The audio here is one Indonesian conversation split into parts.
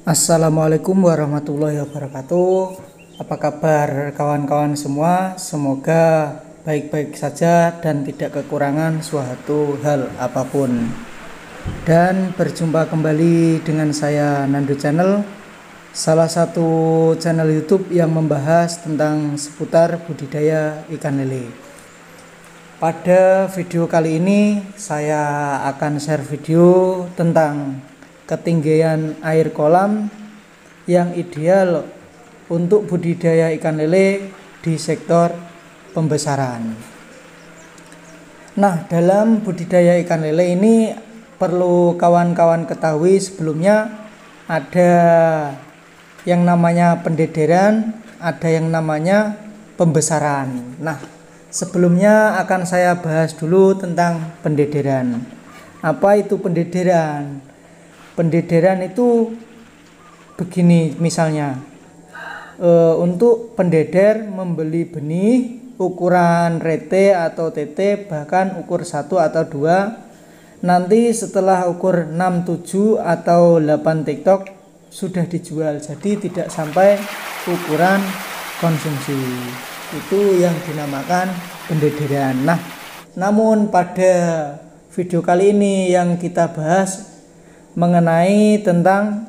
Assalamualaikum warahmatullahi wabarakatuh. Apa kabar kawan-kawan semua? Semoga baik-baik saja dan tidak kekurangan suatu hal apapun. Dan berjumpa kembali dengan saya Nando Channel, salah satu channel YouTube yang membahas tentang seputar budidaya ikan lele. Pada video kali ini saya akan share video tentang ketinggian air kolam yang ideal untuk budidaya ikan lele di sektor pembesaran. Nah, dalam budidaya ikan lele ini perlu kawan-kawan ketahui sebelumnya ada yang namanya pendederan, ada yang namanya pembesaran. Nah, sebelumnya akan saya bahas dulu tentang pendederan. Apa itu pendederan? Pendederan itu begini misalnya, untuk pendeder membeli benih ukuran rete atau TT, bahkan ukur 1 atau 2, nanti setelah ukur 6, 7 atau 8 tiktok sudah dijual, jadi tidak sampai ukuran konsumsi. Itu yang dinamakan pendederan. Nah, namun pada video kali ini yang kita bahas mengenai tentang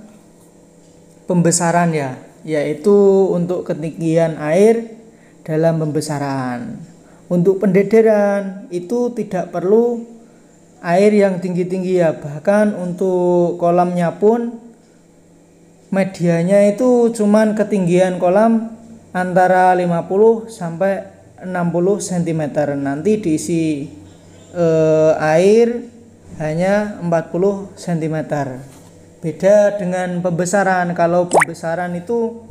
pembesaran yaitu untuk ketinggian air dalam pembesaran. Untuk pendederan itu tidak perlu air yang tinggi-tinggi bahkan untuk kolamnya pun medianya itu cuman ketinggian kolam antara 50 sampai 60 cm. Nanti diisi air hanya 40 cm. Beda dengan pembesaran. Kalau pembesaran itu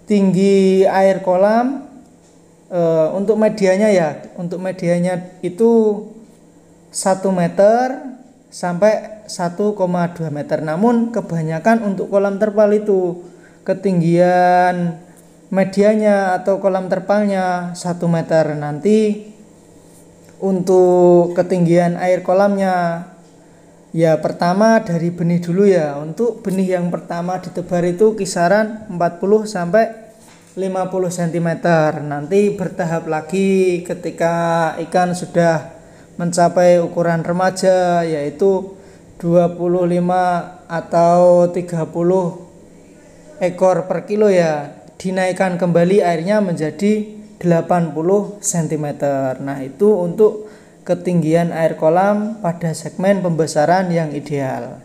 tinggi air kolam untuk medianya untuk medianya itu 1 meter sampai 1,2 meter. Namun kebanyakan untuk kolam terpal itu ketinggian medianya atau kolam terpalnya 1 meter. Nanti untuk ketinggian air kolamnya pertama dari benih dulu Untuk benih yang pertama ditebar itu kisaran 40 sampai 50 cm. Nanti bertahap lagi ketika ikan sudah mencapai ukuran remaja, yaitu 25 atau 30 ekor per kilo dinaikkan kembali airnya menjadi 80 cm. Nah, itu untuk ketinggian air kolam pada segmen pembesaran yang ideal.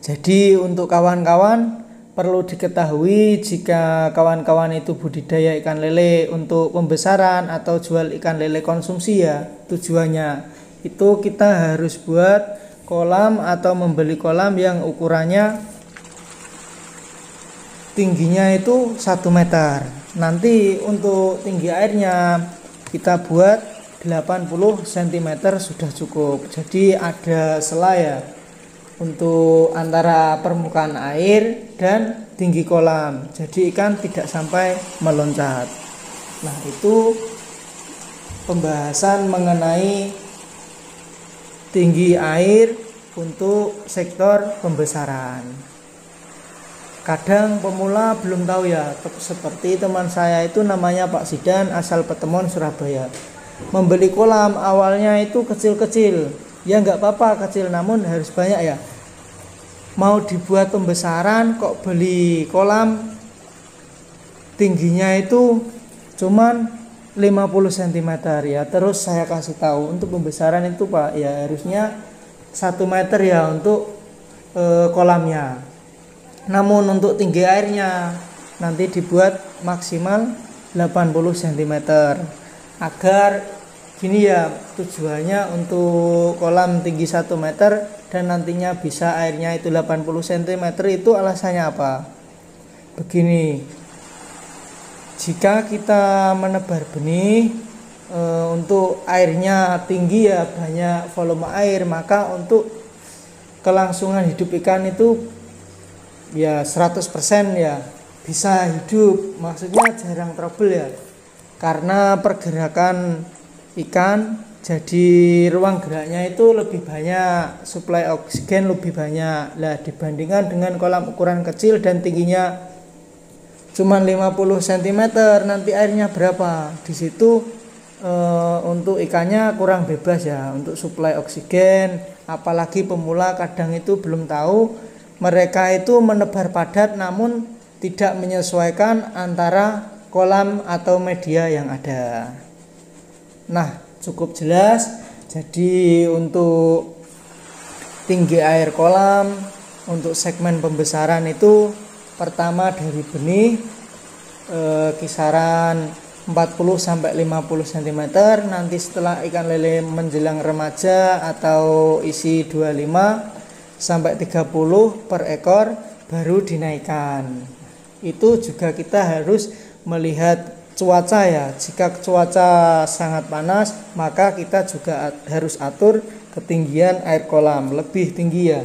Jadi untuk kawan-kawan perlu diketahui, jika kawan-kawan itu budidaya ikan lele untuk pembesaran atau jual ikan lele konsumsi tujuannya itu kita harus buat kolam atau membeli kolam yang ukurannya tingginya itu 1 meter. Nanti untuk tinggi airnya kita buat 80 cm sudah cukup. Jadi ada sela untuk antara permukaan air dan tinggi kolam. Jadi ikan tidak sampai meloncat. Nah, itu pembahasan mengenai tinggi air untuk sektor pembesaran. Kadang pemula belum tahu seperti teman saya itu namanya Pak Sidan, asal Petemon, Surabaya. Membeli kolam awalnya itu kecil-kecil. Nggak apa-apa kecil, namun harus banyak Mau dibuat pembesaran kok beli kolam tingginya itu cuman 50 cm Terus saya kasih tahu untuk pembesaran itu Pak harusnya 1 meter untuk kolamnya. Namun untuk tinggi airnya nanti dibuat maksimal 80 cm agar gini tujuannya untuk kolam tinggi 1 meter dan nantinya bisa airnya itu 80 cm. Itu alasannya apa? Begini, jika kita menebar benih untuk airnya tinggi banyak volume air, maka untuk kelangsungan hidup ikan itu 100% bisa hidup. Maksudnya jarang trouble karena pergerakan ikan jadi ruang geraknya itu lebih banyak, suplai oksigen lebih banyak. Lah dibandingkan dengan kolam ukuran kecil dan tingginya cuma 50 cm, nanti airnya berapa? Di situ untuk ikannya kurang bebas ya untuk suplai oksigen, apalagi pemula kadang itu belum tahu, mereka itu menebar padat namun tidak menyesuaikan antara kolam atau media yang ada. Nah, cukup jelas. Jadi untuk tinggi air kolam untuk segmen pembesaran itu pertama dari benih kisaran 40-50 cm. Nanti setelah ikan lele menjelang remaja atau isi 25-30 per ekor baru dinaikkan. Itu juga kita harus melihat cuaca ya. Jika cuaca sangat panas, maka kita juga harus atur ketinggian air kolam lebih tinggi ya.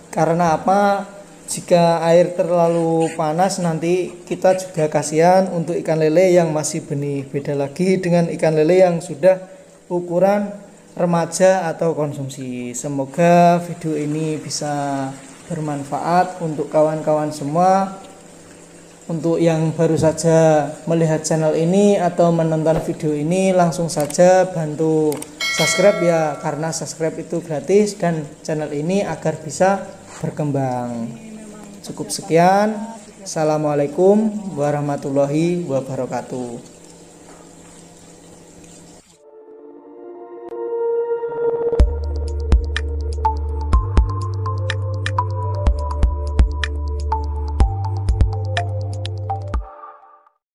Karena apa? Jika air terlalu panas nanti kita juga kasihan untuk ikan lele yang masih benih. Beda lagi dengan ikan lele yang sudah ukuran remaja atau konsumsi. Semoga video ini bisa bermanfaat untuk kawan-kawan semua. Untuk yang baru saja melihat channel ini atau menonton video ini, langsung saja bantu subscribe ya, karena subscribe itu gratis dan channel ini agar bisa berkembang. Cukup sekian. Assalamualaikum warahmatullahi wabarakatuh.